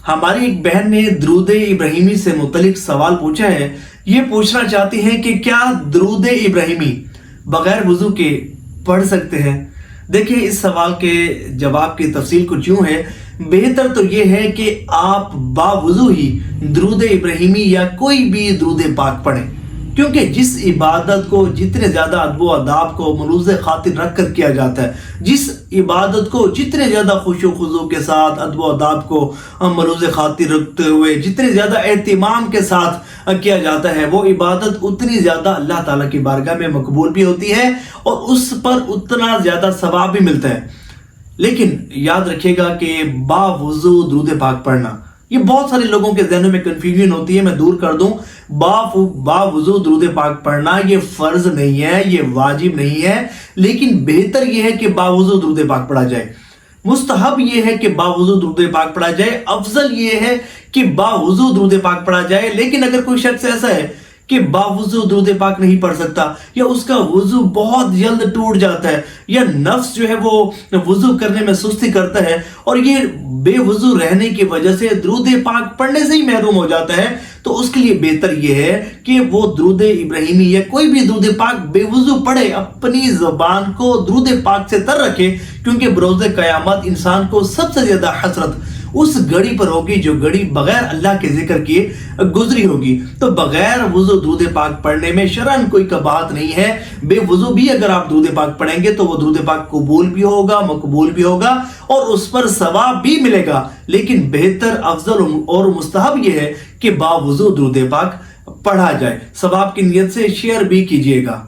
हमारी एक बहन ने दुरूद इब्राहिमी से मुतलिक सवाल पूछा है। ये पूछना चाहती हैं कि क्या दुरूद इब्राहिमी बगैर वुजू के पढ़ सकते हैं। देखिए, इस सवाल के जवाब की तफसील कुछ यूं है। बेहतर तो ये है कि आप बावुजू ही दुरूद इब्राहिमी या कोई भी दुरूद पाक पढ़ें, क्योंकि जिस इबादत को जितने ज़्यादा अदब अदाब को मरूज़ खातिर रख कर किया जाता है, जिस इबादत को जितने ज़्यादा खुशो खुजू के साथ अदब अदाब को मरूज़ खातिर रखते हुए जितने ज़्यादा एहतिमाम के साथ किया जाता है, वो इबादत उतनी ज़्यादा अल्लाह ताला की बारगाह में मकबूल भी होती है और उस पर उतना ज़्यादा सवाब भी मिलता है। लेकिन याद रखिएगा कि बावुजू दुरूद पाक पढ़ना, ये बहुत सारे लोगों के ज़हनों में कंफ्यूजन होती है। मैं दूर कर दूं, बावुजू दुरूद पाक पढ़ना ये फर्ज नहीं है, ये वाजिब नहीं है, लेकिन बेहतर ये है कि बावुजू दुरूद पाक पढ़ा जाए। मुस्तहब ये है कि बावुजू दुरूद पाक पढ़ा जाए, अफजल ये है कि बावुजू दुरूद पाक पढ़ा जाए। लेकिन अगर कोई शख्स ऐसा है कि बावुजू दुरूद पाक नहीं पढ़ सकता, या उसका वुजू बहुत जल्द टूट जाता है, या नफ्स जो है वो वुजू करने में सुस्ती करता है और ये बेवुजू रहने की वजह से दुरूद पाक पढ़ने से ही महरूम हो जाता है, तो उसके लिए बेहतर ये है कि वो दुरूद इब्राहिमी या कोई भी दुरूद पाक बेवुजू पढ़े, अपनी ज़बान को दुरूद पाक से तर रखे, क्योंकि बरोज़ क़यामत इंसान को सबसे ज्यादा हसरत उस घड़ी पर होगी जो घड़ी बगैर अल्लाह के जिक्र किए गुजरी होगी। तो बगैर वुजू दुरूद पाक पढ़ने में शरअन कोई कबाहत नहीं है। बेवुजू भी अगर आप दुरूद पाक पढ़ेंगे तो वो दुरूद पाक कबूल भी होगा, मकबूल भी होगा और उस पर सवाब भी मिलेगा। लेकिन बेहतर, अफजल और मुस्तहब ये है कि बावुजू दुरूद पाक पढ़ा जाए। सवाब की नियत से शेयर भी कीजिएगा।